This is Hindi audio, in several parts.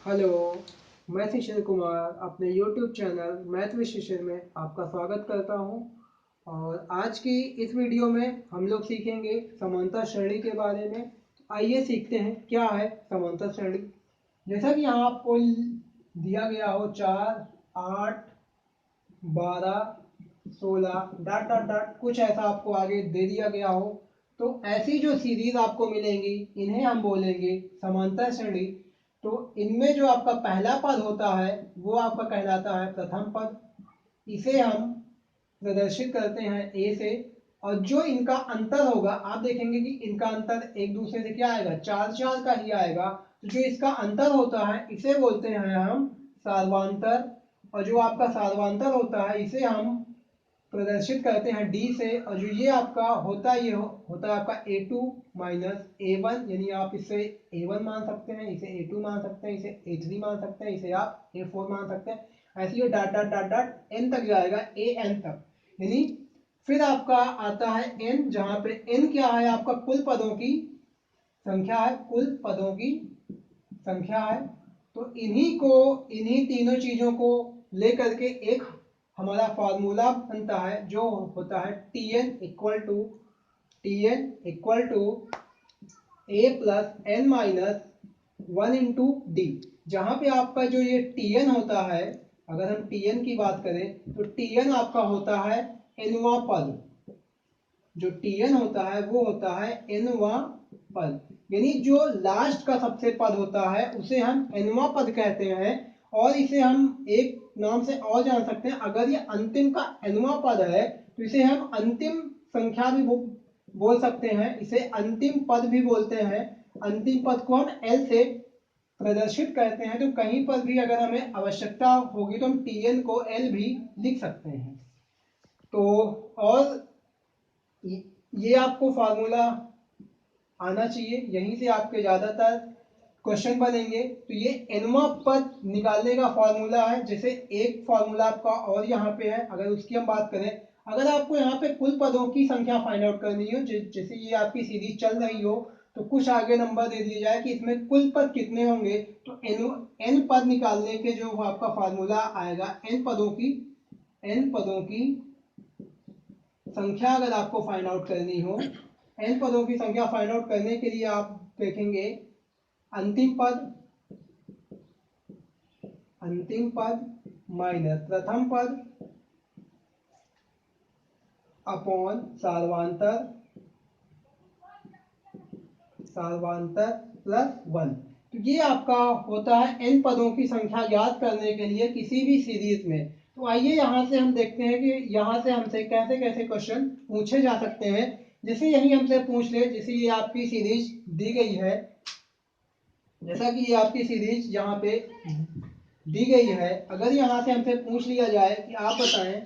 हेलो, मैं शिशिर कुमार अपने YouTube चैनल मैथ विद शिशिर में आपका स्वागत करता हूं। और आज की इस वीडियो में हम लोग सीखेंगे समांतर श्रेणी के बारे में। आइए सीखते हैं क्या है समांतर श्रेणी। जैसा कि यहाँ आपको दिया गया हो 4, 8, 12, 16 डॉट डॉट डॉट कुछ ऐसा आपको आगे दे दिया गया हो, तो ऐसी जो सीरीज आपको मिलेंगी इन्हें हम बोलेंगे समांतर श्रेणी। तो इनमें जो आपका पहला पद होता है वो आपका कहलाता है प्रथम पद। इसे हम प्रदर्शित करते हैं ए से। और जो इनका अंतर होगा आप देखेंगे कि इनका अंतर एक दूसरे से क्या आएगा, चार चार का ही आएगा। तो जो इसका अंतर होता है इसे बोलते हैं हम सार्वांतर। और जो आपका सार्वांतर होता है इसे हम प्रदर्शित करते हैं डी से। और जो ये आपका होता है ये होता है आपका a2 माइनस a1, यानी आप इसे a1 मान सकते हैं, इसे a2 मान सकते हैं, इसे a3 मान सकते हैं, इसे आप a4 मान सकते हैं। ऐसे ये dot dot dot dot n तक जाएगा, an तक। यानी फिर आपका आता है n, जहां पे n क्या है, आपका कुल पदों की संख्या है, कुल पदों की संख्या है। तो इन्हीं तीनों चीजों को लेकर के एक हमारा फॉर्मूला बनता है जो होता है Tn equal to a plus n minus 1 into d. जहां पे आपका जो ये Tn होता है, अगर हम Tn की बात करें तो Tn आपका होता है nवां पद। जो Tn होता है वो होता है nवां पद, यानी जो लास्ट का सबसे पद होता है उसे हम nवां पद कहते हैं। और इसे हम एक नाम से और जान सकते हैं, अगर ये अंतिम का nवां पद है तो इसे हम अंतिम संख्या भी बोल सकते हैं, इसे अंतिम पद भी बोलते हैं। अंतिम पद को हम L से प्रदर्शित करते हैं। तो कहीं पर भी अगर हमें आवश्यकता होगी तो हम Tn को L भी लिख सकते हैं। तो और ये आपको फार्मूला आना चाहिए, यहीं से आपके ज्यादातर क्वेश्चन बनेंगे। तो ये nवां पद निकालने का फॉर्मूला है। जैसे एक फॉर्मूला आपका और यहाँ पे है, अगर उसकी हम बात करें, अगर आपको यहाँ पे कुल पदों की संख्या फाइंड आउट करनी हो, जैसे ये आपकी सीरीज चल रही हो, तो कुछ आगे नंबर दे दिया जाए कि इसमें कुल पद कितने होंगे, तो n पद निकालने के जो आपका फार्मूला आएगा, n पदों की संख्या अगर आपको फाइंड आउट करनी हो, n पदों की संख्या फाइंड आउट करने के लिए आप देखेंगे अंतिम पद माइनस प्रथम पद अपॉन सार्वांतर प्लस 1। तो ये आपका होता है n पदों की संख्या ज्ञात करने के लिए किसी भी सीरीज में। तो आइए यहां से हम देखते हैं कि यहां से हमसे कैसे कैसे क्वेश्चन पूछे जा सकते हैं। जैसे यही हमसे पूछ ले, जैसे ये आपकी सीरीज दी गई है, जैसा कि ये आपकी सीरीज यहाँ पे दी गई है, अगर यहां से हमसे पूछ लिया जाए कि आप बताएं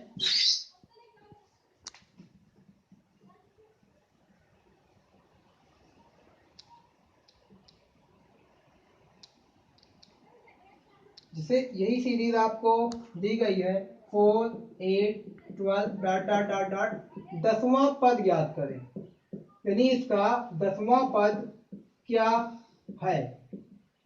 जिसे यही सीरीज आपको दी गई है 4, 8, 12 डॉट डॉट डॉट डॉट 10वां पद ज्ञात करें, यानी इसका 10वां पद क्या है।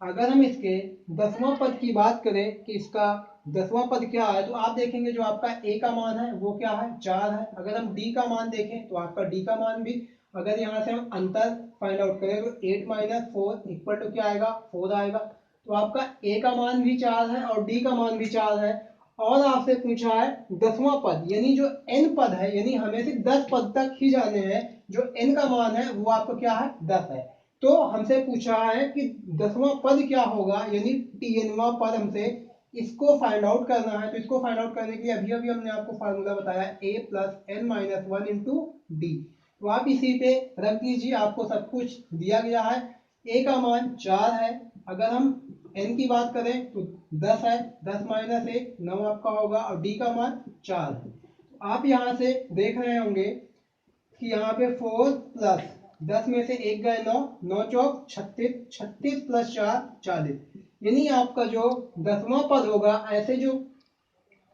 अगर हम इसके 10वां पद की बात करें कि इसका 10वां पद क्या है, तो आप देखेंगे जो आपका a का मान है वो क्या है, 4 है। अगर हम d का मान देखें तो आपका d का मान भी, अगर यहाँ से हम अंतर फाइंड आउट करें तो 8 माइनस 4 इक्वल टू क्या आएगा, 4 आएगा। तो आपका a का मान भी 4 है और d का मान भी 4 है। और आपसे पूछा है 10वां पद, यानी जो n पद है, यानी हमें सिर्फ 10 पद तक ही जाने हैं। जो n का मान है वो आपका क्या है, 10 है। तो हमसे पूछा है कि 10वां पद क्या होगा, यानी Tnवां पद हमसे इसको फाइंड आउट करना है। तो इसको फाइंड आउट करने के लिए अभी अभी हमने आपको फार्मूला बताया a plus n minus 1 into d. तो आप इसी पे रख दीजिए, आपको सब कुछ दिया गया है। a का मान 4 है, अगर हम n की बात करें तो 10 है, 10 माइनस 1 9 आपका होगा, और d का मान 4 है। तो आप यहाँ से देख रहे होंगे कि यहाँ पे 4 प्लस 10 में से 1 गए 9, 9 चौक 36, 36 प्लस 4 40। यानी आपका जो 10वां पद होगा ऐसे जो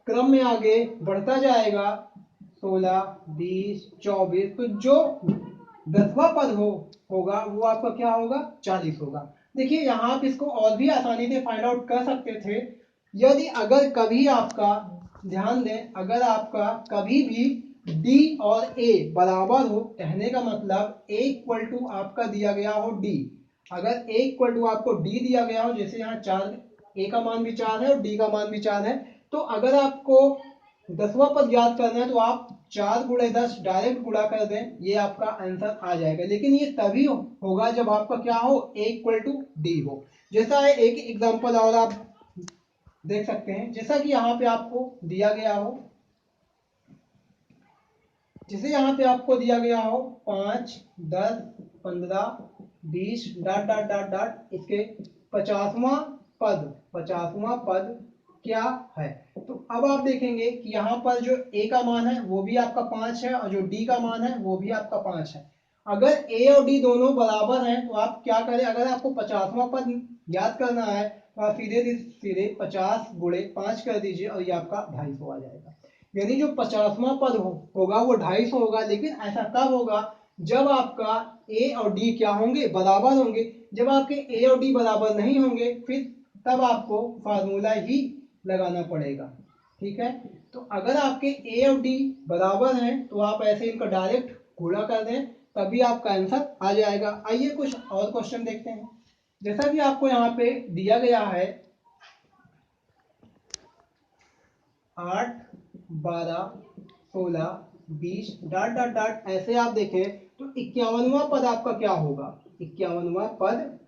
क्रम में आगे बढ़ता जाएगा 16, 20, 24, तो जो 10वां पद होगा वो आपका क्या होगा, 40 होगा। देखिए यहाँ आप इसको और भी आसानी से फाइंड आउट कर सकते थे। यदि अगर कभी आपका, ध्यान दें, अगर आपका कभी भी d और a बराबर हो, कहने का मतलब a इक्वल टू आपका दिया गया हो d, अगर a इक्वल टू आपको d दिया गया हो, जैसे यहाँ 4, a का मान भी 4 है और d का मान भी 4 है, तो अगर आपको 10वां पद याद करना है तो आप 4 गुणे 10 डायरेक्ट गुणा कर दें, ये आपका आंसर आ जाएगा। लेकिन ये तभी होगा जब आपका क्या हो, a इक्वल टू डी हो। जैसा है एक एग्जांपल और आप देख सकते हैं, जैसा कि यहाँ पे आपको दिया गया हो, जैसे यहाँ पे आपको दिया गया हो 5, 10, 15, 20 डॉट डॉट डॉट डॉट, इसके 50वां पद क्या है। तो अब आप देखेंगे कि यहाँ पर जो a का मान है वो भी आपका 5 है और जो d का मान है वो भी आपका 5 है। अगर a और d दोनों बराबर हैं तो आप क्या करें, अगर आपको 50वां पद याद करना है तो आप सीधे सीधे 50 गुणे 5 कर दीजिए और ये आपका 250 आ जाएगा। यानी जो 50वां पद होगा वो 250 होगा। लेकिन ऐसा कब होगा, जब आपका a और d क्या होंगे, बराबर होंगे। जब आपके a और d बराबर नहीं होंगे फिर तब आपको फार्मूला ही लगाना पड़ेगा। ठीक है, तो अगर आपके a और d बराबर हैं तो आप ऐसे इनका डायरेक्ट गुणा कर दें, तभी आपका आंसर आ जाएगा। आइए कुछ और क्वेश्चन देखते हैं। जैसा कि आपको यहाँ पे दिया गया है 8, 12, 16, 20 डॉट डॉट डॉट, ऐसे आप देखें तो 51वां पद आपका क्या होगा, 51वां पद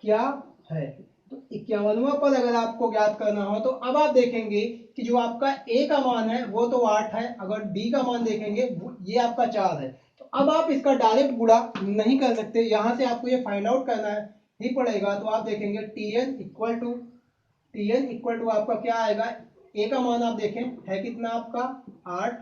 क्या है। तो 51वां पद अगर आपको ज्ञात करना हो तो अब आप देखेंगे कि जो आपका a का मान है वो तो 8 है, अगर d का मान देखेंगे ये आपका 4 है। तो अब आप इसका डायरेक्ट गुणा नहीं कर सकते, यहां से आपको ये फाइंड आउट करना ही पड़ेगा। तो आप देखेंगे tn इक्वल टू आपका क्या आएगा, a का मान आप देखें है कितना आपका 8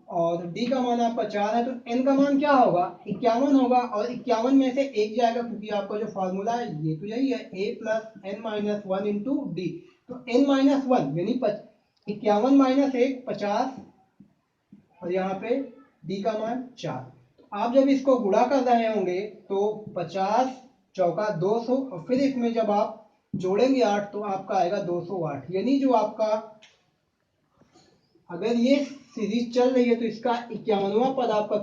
और d का मान आपका 4 है, तो n का मान क्या होगा, 51 होगा। और 51 में से एक जाएगा क्योंकि आपका जो फॉर्मूला है ये तो यही है, a plus n minus 1 into d. तो n माइनस 1 यानी 51 माइनस 1 50 और यहाँ पे d का मान 4। तो आप जब इसको गुणा कर रहे होंगे तो 50 चौका 200 और फिर इसमें जब आप जोड़ेंगे 8 तो आपका आएगा 208। यानी जो आपका, अगर ये सीरीज चल रही है तो इसका 51वां पद आपका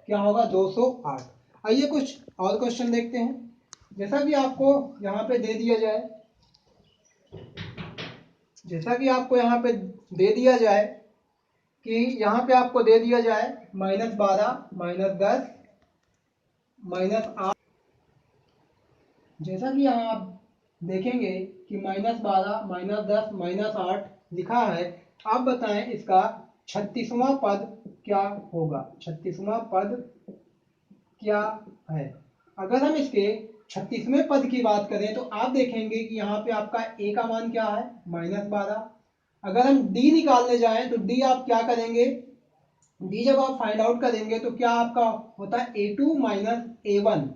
क्या होगा, 208। आइए कुछ और क्वेश्चन देखते हैं। जैसा कि आपको यहाँ पे दे दिया जाए, जैसा कि आपको यहाँ पे दे दिया जाए कि यहाँ पे आपको दे दिया जाए -12, -10, -8। जैसा कि यहाँ आप देखेंगे कि -12, -10, -8 लिखा है। आप बताएं इसका 36वां पद क्या होगा, 36वां पद क्या है। अगर हम इसके 36वें पद की बात करें तो आप देखेंगे कि यहाँ पे आपका a का मान क्या है, -12। अगर हम d निकालने जाएं तो d आप क्या करेंगे, d जब आप फाइंड आउट करेंगे तो क्या आपका होता है a2 minus a1।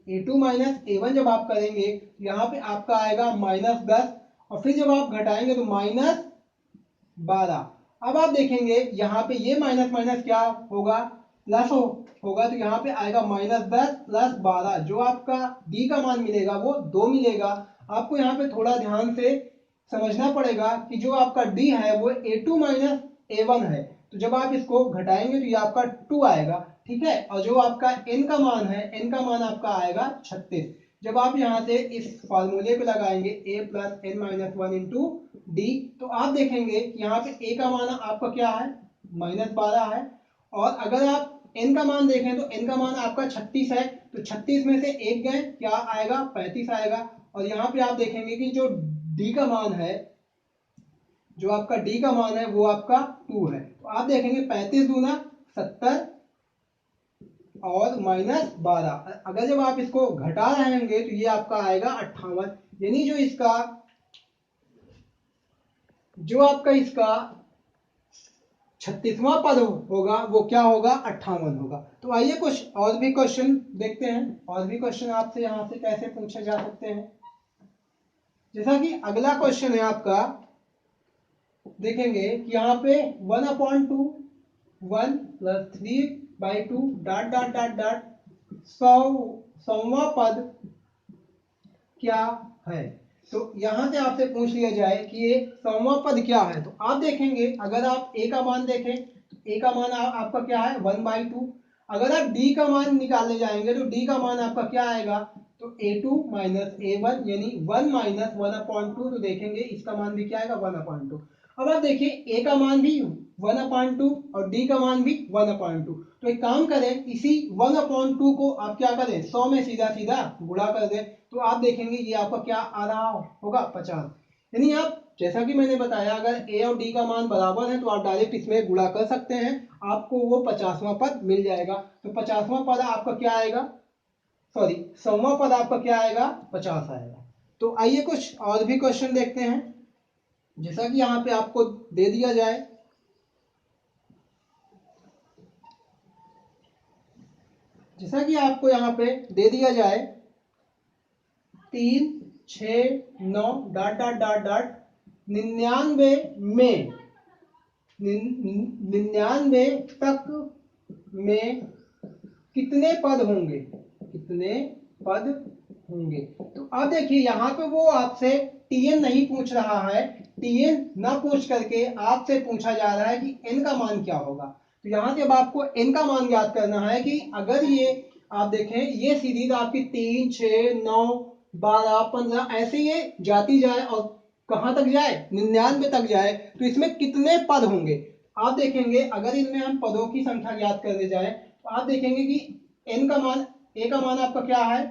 a2 minus a1 जब आप करेंगे तो यहाँ पे आपका आएगा -10 और फिर जब आप घटाएंगे तो -12। अब आप देखेंगे यहाँ पे ये माइनस माइनस क्या होगा, प्लस होगा। तो यहाँ पे आएगा -10 प्लस 12, जो आपका d का मान मिलेगा वो 2 मिलेगा। आपको यहाँ पे थोड़ा ध्यान से समझना पड़ेगा कि जो आपका d है वो a2 माइनस a1 है, तो जब आप इसको घटाएंगे तो ये आपका 2 आएगा। ठीक है, और जो आपका n का मान है, n का मान आपका आएगा 36। जब आप यहाँ से इस फॉर्मूले को लगाएंगे a plus n minus 1 into d, तो आप देखेंगे कि यहाँ पे a का मान आपका क्या है, -12 है। और अगर आप n का मान देखें तो n का मान आपका 36 है, तो 36 में से एक गए क्या आएगा, 35 आएगा। और यहाँ पे आप देखेंगे कि जो d का मान है, जो आपका d का मान है वो आपका 2 है। तो आप देखेंगे 35 दूना 70 और -12। अगर जब आप इसको घटा रहे होंगे तो ये आपका आएगा 58। यानी जो आपका इसका 36वां पद होगा वो क्या होगा, 58 होगा। तो आइए कुछ और भी क्वेश्चन देखते हैं। और भी क्वेश्चन आपसे यहाँ से कैसे पूछे जा सकते हैं। जैसा कि अगला क्वेश्चन है आपका, देखेंगे कि यहाँ पे 1/2 1 plus 3/2 dot dot dot dot 100वां पद क्या है। तो यहां से आपसे पूछ लिया जाए कि ये 100वां पद क्या है, तो आप देखेंगे अगर आप ए का मान देखें तो ए का मान आपका क्या है 1/2। अगर आप डी का मान निकालने जाएंगे तो डी का मान आपका क्या आएगा, तो a2 माइनस a1 यानी 1 माइनस 1/2। तो देखेंगे इसका मान भी क्या आएगा 1/2। अब आप देखिए a का मान भी 1/2 और d का मान भी 1/2। तो एक काम करें, इसी 1/2 को आप क्या करें 100 में सीधा सीधा गुणा कर दें, तो आप देखेंगे ये आपका क्या आ रहा होगा 50। यानी आप जैसा कि मैंने बताया अगर a और d का मान बराबर है तो आप डायरेक्ट इसमें गुणा कर सकते हैं, आपको वो 50वां पद मिल जाएगा। तो 50वां पद आपका क्या आएगा, सॉरी 100वां पद आपका क्या आएगा 50 आएगा। तो आइए कुछ और भी क्वेश्चन देखते हैं। जैसा कि यहाँ पे आपको दे दिया जाए, जैसा कि आपको यहाँ पे दे दिया जाए 3, 6, 9 डॉट डॉट डॉट डॉट 99 में 99 तक में कितने पद होंगे, कितने पद होंगे। तो अब देखिए यहाँ पे वो आपसे टीएन नहीं पूछ रहा है, टीएन ना पूछ करके आपसे पूछा जा रहा है कि एन का मान क्या होगा। तो यहाँ से अब आपको एन का मान याद करना है कि अगर ये आप देखें ये सीरीज आपकी 3, 6, 9, 12, 15 ऐसे ये जाती जाए और कहां तक जाए 99 तक जाए, तो इसमें कितने पद होंगे। आप देखेंगे अगर इनमें हम पदों की संख्या याद करने जाए तो आप देखेंगे कि एन का मान ए का मान आपका क्या है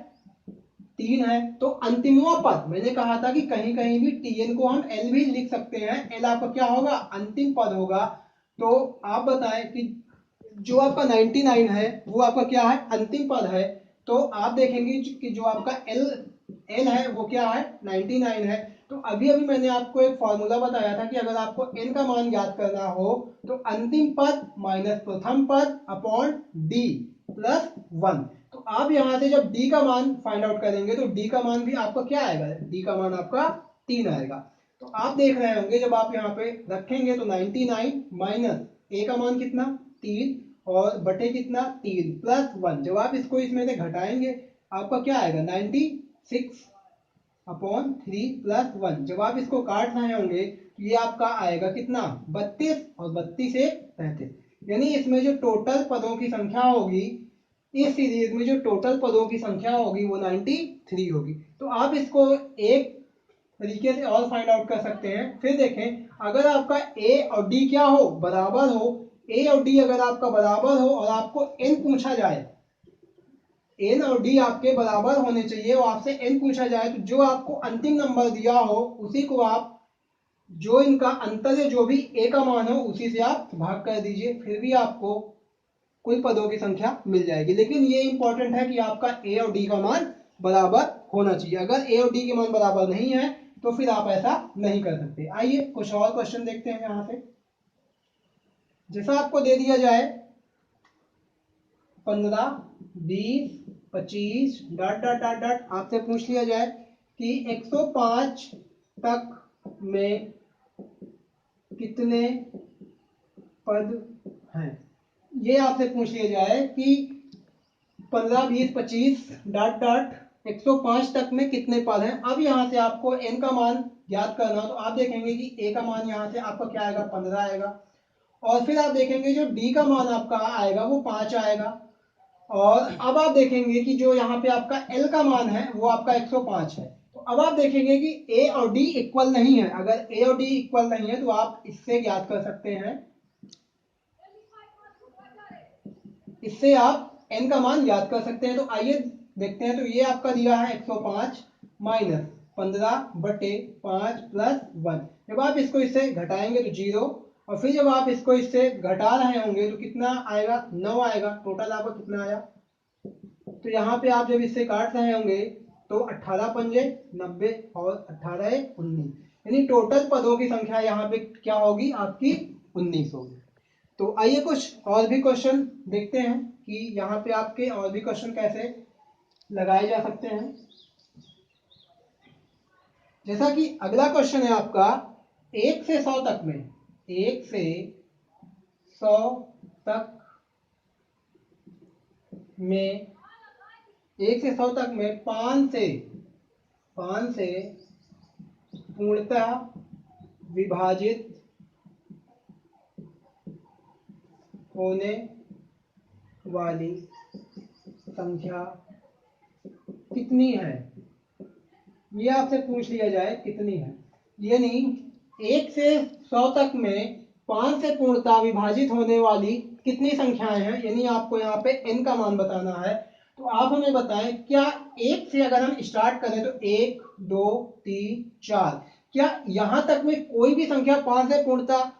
3 है, तो अंतिमवा पद मैंने कहा था कि कहीं कहीं भी टीएन को हम एल भी लिख सकते हैं, एल आपका क्या होगा अंतिम पद होगा। तो आप बताएं कि जो आपका 99 है वो आपका क्या है अंतिम पद है। तो आप देखेंगे कि जो आपका एल एल है वो क्या है 99 है। तो अभी अभी मैंने आपको एक फॉर्मूला बताया था कि अगर आपको एन का मान याद करना हो तो अंतिम पद माइनस प्रथम पद अपॉन डी प्लस 1। तो आप यहां से जब डी का मान फाइंड आउट करेंगे तो डी का मान भी आपका क्या आएगा, डी का मान आपका 3 आएगा। तो आप देख रहे होंगे जब आप यहाँ पे रखेंगे तो 99 माइनस ए का मान कितना 3 और बटे कितना 3 प्लस 1, जब आप इसको इसमें से घटाएंगे आपका क्या आएगा 96 अपॉन 3 प्लस 1। जब आप इसको काट रहे होंगे तो ये आपका आएगा कितना 32 और 32 से 35, यानी इसमें जो टोटल पदों की संख्या होगी इस सीरीज में जो टोटल पदों की संख्या होगी वो 93 होगी। तो आप इसको एक तरीके से और फाइंड आउट कर सकते हैं। फिर देखें अगर आपका ए और डी क्या हो बराबर हो, ए और डी अगर आपका बराबर हो और आपको एन पूछा जाए, एन और डी आपके बराबर होने चाहिए और आपसे एन पूछा जाए, तो जो आपको अंतिम नंबर दिया हो उसी को आप जो इनका अंतर है जो भी ए का मान हो उसी से आप भाग कर दीजिए, फिर भी आपको कुल पदों की संख्या मिल जाएगी। लेकिन ये इंपॉर्टेंट है कि आपका ए और डी का मान बराबर होना चाहिए। अगर ए और डी के मान बराबर नहीं है तो फिर आप ऐसा नहीं कर सकते। आइए कुछ और क्वेश्चन देखते हैं यहां से। जैसा आपको दे दिया जाए 15, 20, 25 डॉट डॉट डॉट डॉट आपसे पूछ लिया जाए कि 105 तक में कितने पद हैं। ये आपसे पूछ लिया जाए कि 15, 20, 25 डॉट डॉट 105 तक में कितने पद हैं। अब यहां से आपको एन का मान याद करना, तो आप देखेंगे कि ए का मान यहां से आपका क्या आएगा 15 आएगा, और फिर आप देखेंगे जो डी का मान आपका आएगा वो 5 आएगा, और अब आप देखेंगे कि जो यहाँ पे आपका एल का मान है वो आपका 105 है। तो अब आप देखेंगे कि ए और डी इक्वल नहीं है, अगर ए और डी इक्वल नहीं है तो आप इससे याद कर सकते हैं, इससे आप एन का मान याद कर सकते हैं। तो आइए देखते हैं। तो ये आपका दिया है 105 माइनस 15 बटे 5 प्लस 1। जब आप इसको इससे घटाएंगे तो 0, और फिर जब आप इसको इससे घटा रहे होंगे तो कितना आएगा 9 आएगा। टोटल आपका कितना आया, तो यहाँ पे आप जब इससे काट रहे होंगे तो 18 पंजे 90 और 18 19, यानी टोटल पदों की संख्या यहाँ पे क्या होगी आपकी 19 होगी। तो आइए कुछ और भी क्वेश्चन देखते हैं कि यहाँ पे आपके और भी क्वेश्चन कैसे लगाए जा सकते हैं। जैसा कि अगला क्वेश्चन है आपका 1 से 100 तक में, 1 से 100 तक में 1 से 100 तक में 5 से 5 से पूर्णतः विभाजित होने वाली संख्या कितनी है, ये आपसे पूछ लिया जाए कितनी है। यानी 1 से 100 तक में 5 से पूर्णतः विभाजित होने वाली कितनी संख्याएं हैं, यानी आपको यहाँ पे n का मान बताना है। तो आप हमें बताएं, क्या 1 से अगर हम स्टार्ट करें तो 1 2 3 4, क्या यहां तक में कोई भी संख्या 5 से पूर्णतः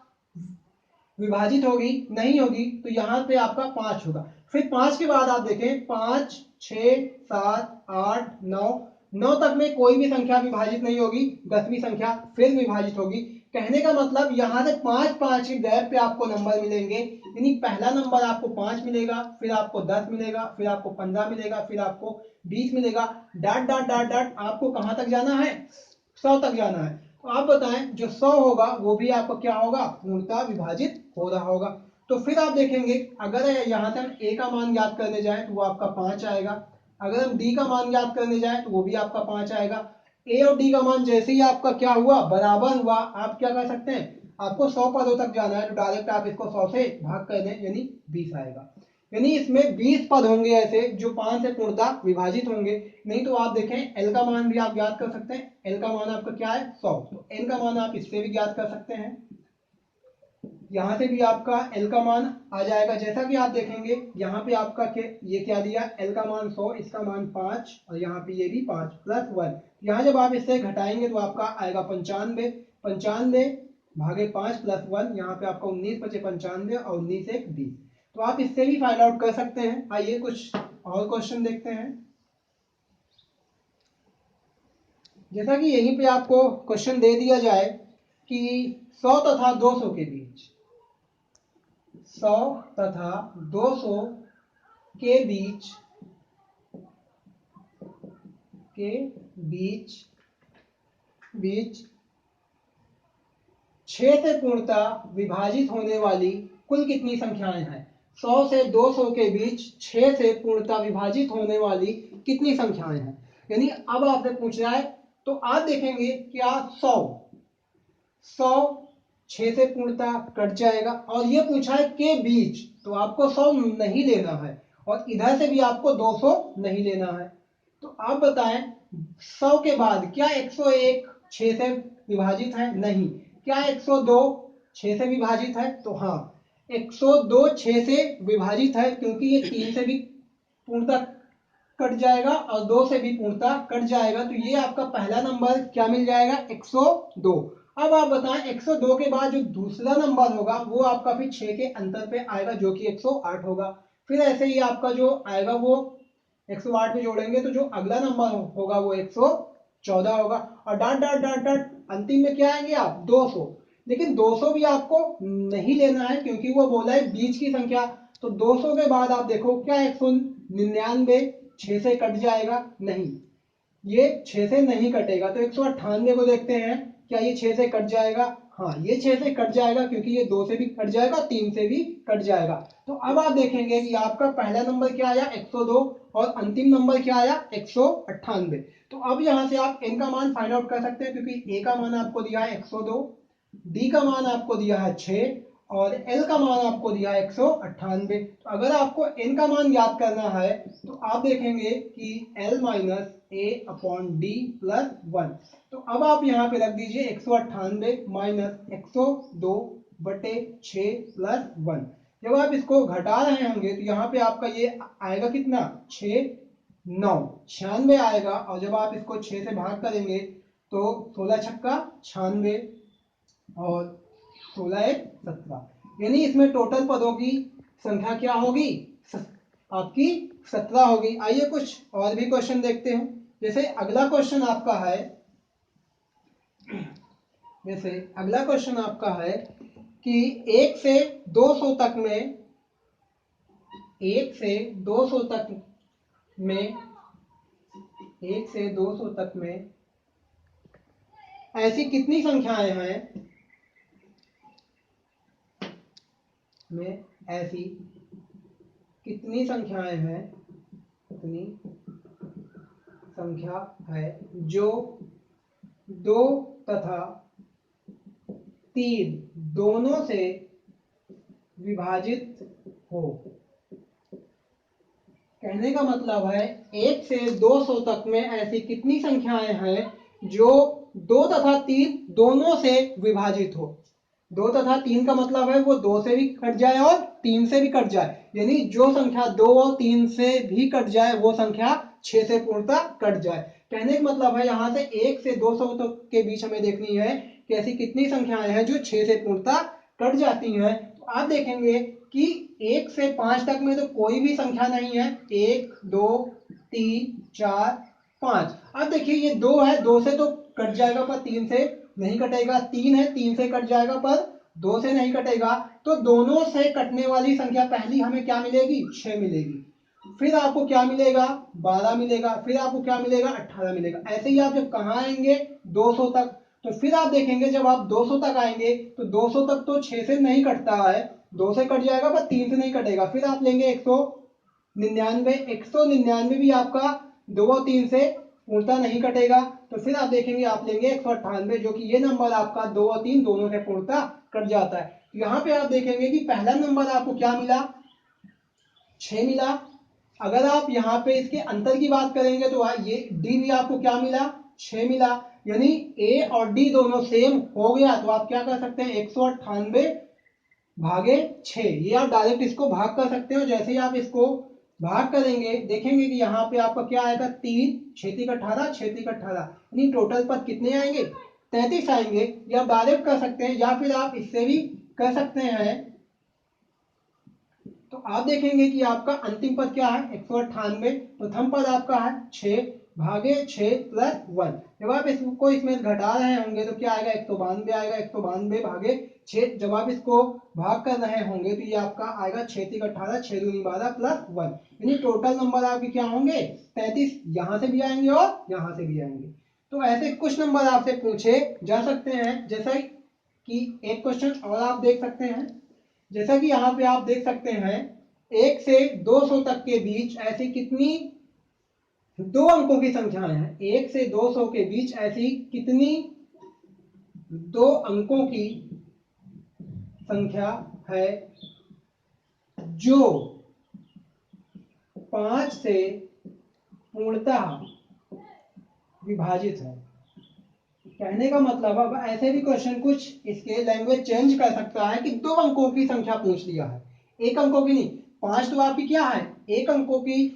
विभाजित होगी? नहीं होगी। तो यहां पे आपका 5 होगा। फिर 5 के बाद आप देखें 5 6 7 8 9, 9 तक में कोई भी संख्या विभाजित नहीं होगी, 10वीं संख्या फिर विभाजित होगी। कहने का मतलब यहां से 5 5 के गैप पे आपको नंबर मिलेंगे। यानी पहला नंबर आपको 5 मिलेगा, फिर आपको 10 मिलेगा, फिर आपको 15 मिलेगा, फिर आपको 20 मिलेगा। डॉट डॉट डॉट डॉट आपको कहां तक जाना है? 100 तक जाना है। तो आप बताएं, जो 100 होगा वो भी आपको क्या होगा? पूर्णतः विभाजित हो रहा होगा। तो फिर आप देखेंगे, अगर यहां से हम a का मान ज्ञात करने जाएं तो वो आपका 5 आएगा। अगर हम d का मान ज्ञात करने जाएं तो वो भी आपका 5 आएगा। a और d का मान जैसे ही आपका क्या हुआ? बराबर हुआ। आप क्या कर सकते हैं? आपको 100 पदों तक जाना है तो डायरेक्ट आप इसको 100 से भाग कर दें, यानी 20 आएगा। यानी इसमें 20 पद होंगे ऐसे जो 5 से पूर्णतः विभाजित होंगे। नहीं तो आप देखें एल का मान भी आप ज्ञात कर सकते हैं। एल का मान आपका क्या है? 100। तो एन का मान आप इससे भी ज्ञात कर सकते हैं। यहां से भी आपका एल का मान आ जाएगा। जैसा कि आप देखेंगे यहाँ पे आपका ये क्या दिया? एल का मान 100, इसका मान 5 और यहाँ पे ये भी 5 प्लस 1। यहाँ जब आप इससे घटाएंगे तो आपका आएगा 95। 95 भागे 5 प्लस 1, यहाँ पे आपका 19 बचे 95 और 19 एक 20। तो आप इससे भी फाइंड आउट कर सकते हैं। आइए कुछ और क्वेश्चन देखते हैं। जैसा कि यहीं पे आपको क्वेश्चन दे दिया जाए कि 100 तथा 200 के बीच 100 तथा 200 के बीच बीच 6 से पूर्णतः विभाजित होने वाली कुल कितनी संख्याएं हैं? 100 से 200 के बीच 6 से पूर्णतः विभाजित होने वाली कितनी संख्याएं हैं? यानी अब आपसे पूछ रहा है तो आप देखेंगे क्या 100 6 से पूर्णतः कट जाएगा, और ये पूछा है के बीच, तो आपको 100 नहीं लेना है और इधर से भी आपको 200 नहीं लेना है। तो आप बताएं 100 के बाद क्या 101 6 से विभाजित है? नहीं। क्या 102 6 से विभाजित है? तो हाँ, 102 6 से विभाजित है, क्योंकि ये 3 से भी पूर्णतः कट जाएगा और 2 से भी पूर्णतः कट जाएगा। तो ये आपका पहला नंबर क्या मिल जाएगा? 102। अब आप बताएं 102 के बाद जो दूसरा नंबर होगा वो आपका फिर 6 के अंतर पे आएगा, जो कि 108 होगा। फिर ऐसे ही आपका जो आएगा वो 108 में जोड़ेंगे तो जो अगला नंबर होगा वो 114 होगा, और डॉट डॉट डॉट डॉट अंतिम में क्या आएंगे आप? 200। लेकिन 200 भी आपको नहीं लेना है, क्योंकि वो बोला है बीच की संख्या। तो 200 के बाद आप देखो क्या 199 6 से कट जाएगा? नहीं, ये 6 से नहीं कटेगा। तो 198 को देखते हैं, क्या ये 6 से कट जाएगा? हाँ, ये 6 से कट जाएगा, क्योंकि ये 2 से भी कट जाएगा, 3 से भी कट जाएगा। तो अब आप देखेंगे कि आपका पहला नंबर क्या आया? 102, और अंतिम नंबर क्या आया? 198। तो अब यहां से आप n का मान फाइंड आउट कर सकते हैं, क्योंकि a का मान आपको दिया है 102, d का मान आपको दिया है 6 और l का मान आपको दिया है 198। तो अगर आपको n का मान याद करना है तो आप देखेंगे कि l minus a upon D plus 1। तो अब आप यहाँ पे रख दीजिए 198 माइनस 102 बटे 6 प्लस 1। जब आप इसको घटा रहे होंगे तो यहाँ पे आपका ये आएगा कितना? 6 9 96 आएगा, और जब आप इसको 6 से भाग करेंगे तो 16 छक्का 96 और 16 एक 17। यानी इसमें टोटल पदों की संख्या क्या होगी? आपकी 17 होगी। आइए कुछ और भी क्वेश्चन देखते हैं। जैसे अगला क्वेश्चन आपका है, कि 1 से 200 तक में 1 से 200 तक में ऐसी कितनी संख्याएं हैं ऐसी कितनी संख्याएं हैं संख्या है जो 2 तथा 3 दोनों से विभाजित हो। कहने का मतलब है 1 से 200 तक में ऐसी कितनी संख्याएं हैं जो 2 तथा 3 दोनों से विभाजित हो। 2 तथा 3 का मतलब है वो 2 से भी कट जाए और 3 से भी कट जाए, यानी जो संख्या 2 और 3 से भी कट जाए वो संख्या 6 से पूर्णतः कट जाए। कहने का मतलब है यहाँ से 1 से 200 तक के बीच हमें देखनी है कि ऐसी कितनी संख्याएं हैं जो 6 से पूर्णतः कट जाती हैं। तो आप देखेंगे कि 1 से 5 तक में तो कोई भी संख्या नहीं है, 1 2 3 4 5। अब देखिए ये 2 है, 2 से तो कट जाएगा पर 3 से नहीं कटेगा, 3 है 3 से कट जाएगा पर 2 से नहीं कटेगा। तो दोनों से कटने वाली संख्या पहली हमें क्या मिलेगी, 6 मिलेगी। फिर आपको क्या मिलेगा, 12 मिलेगा, फिर आपको क्या मिलेगा, 18 मिलेगा। ऐसे ही आप जब कहाँ आएंगे 200 तक, तो फिर आप देखेंगे जब आप 200 तक आएंगे तो 200 तक तो 6 से नहीं कटता है, 2 से कट जाएगा पर 3 से नहीं कटेगा। फिर आप लेंगे 199, 199 भी आपका 2 और 3 से पूर्णतः नहीं कटेगा। तो फिर आप देखेंगे आप लेंगे 198, जो कि ये नंबर आपका 2 और 3 दोनों से पूर्णतः कट जाता है। तो यहाँ पे आप देखेंगे कि पहला नंबर आपको क्या मिला, 6 मिला। अगर आप यहाँ पे इसके अंतर की बात करेंगे तो ये डी भी आपको क्या मिला, 6 मिला, यानी ए और डी दोनों सेम हो गया। तो आप क्या कर सकते हैं, 198 भागे 6, ये आप डायरेक्ट इसको भाग कर सकते हो। जैसे ही आप इसको भाग करेंगे देखेंगे कि यहाँ पे आपका क्या आएगा, 3 6 18, 6 18, यानी टोटल पद कितने आएंगे, 33 आएंगे। ये आप डायरेक्ट कर सकते हैं या फिर आप इससे भी कर सकते हैं। तो आप देखेंगे कि आपका अंतिम पद क्या है, 198। प्रथम पद आपका है 6 भागे 6 प्लस 1। जब आप इसको इसमें घटा रहे होंगे तो क्या आएगा, 192 आएगा, 192 भागे 6। जब आप इसको भाग कर रहे होंगे तो ये आपका आएगा 6 3 18, 6 2 12 प्लस 1, यानी टोटल नंबर आपके क्या होंगे, 33। यहां से भी आएंगे और यहां से भी आएंगे। तो ऐसे कुछ नंबर आपसे पूछे जा सकते हैं। जैसा कि एक क्वेश्चन और आप देख सकते हैं, जैसा कि यहाँ पे आप देख सकते हैं 1 से 200 तक के बीच ऐसी कितनी 2 अंकों की संख्याएं हैं। 1 से 200 के बीच ऐसी कितनी 2 अंकों की संख्या है जो 5 से पूर्णतः विभाजित है। कहने का मतलब अब ऐसे भी क्वेश्चन कुछ इसके लैंग्वेज चेंज कर सकता है कि 2 अंकों की संख्या पूछ लिया है, 1 अंकों की नहीं। 5 तो आपकी क्या है, 1 अंकों की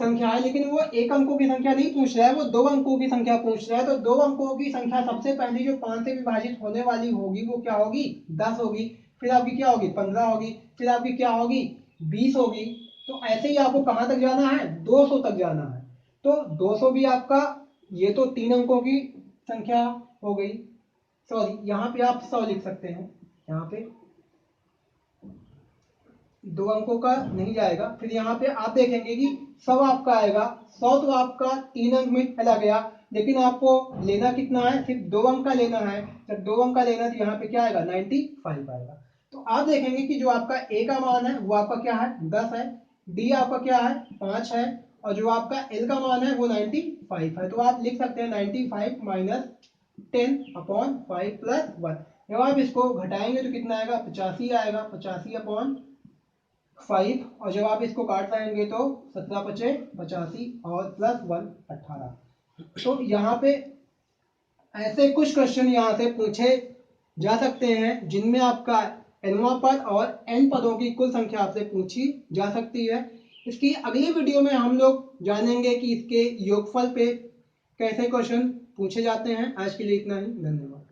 संख्या है, लेकिन वो 1 अंकों की संख्या नहीं पूछ रहा है, वो 2 अंकों की संख्या पूछ रहा है। तो 2 अंकों की संख्या सबसे पहली जो 5 से विभाजित होने वाली होगी वो क्या होगी, 10 होगी। फिर आपकी क्या होगी, 15 होगी। फिर आपकी क्या होगी, 20 होगी। तो ऐसे ही आपको कहां तक जाना है, 200 तक जाना है। तो 200 भी आपका, ये तो 3 अंकों की संख्या हो गई। सॉरी, यहाँ पे आप 100 लिख सकते हैं, यहाँ पे 2 अंकों का नहीं जाएगा। फिर यहाँ पे आप देखेंगे कि 100 आपका आएगा। 100 तो आपका 3 अंक में चला गया, लेकिन आपको लेना कितना है, सिर्फ 2 अंक का लेना है। जब 2 अंक का लेना तो यहाँ पे क्या आएगा, 95 आएगा। तो आप देखेंगे कि जो आपका ए का मान है वो आपका क्या है, 10 है। डी आपका क्या है, 5 है। और जो आपका एल का मान है वो 95 है। तो आप लिख सकते हैं 95 माइनस 10/5 प्लस 1। जब आप इसको घटाएंगे तो कितना आएगा, 85 आएगा, 85/5। और जब आप इसको काट लाएंगे तो 17 बचे 85 और प्लस 1 18। तो यहाँ पे ऐसे कुछ क्वेश्चन यहाँ से पूछे जा सकते हैं जिनमें आपका nवां पद और n पदों की कुल संख्या आपसे पूछी जा सकती है। इसकी अगली वीडियो में हम लोग जानेंगे कि इसके योगफल पे कैसे क्वेश्चन पूछे जाते हैं। आज के लिए इतना ही, धन्यवाद।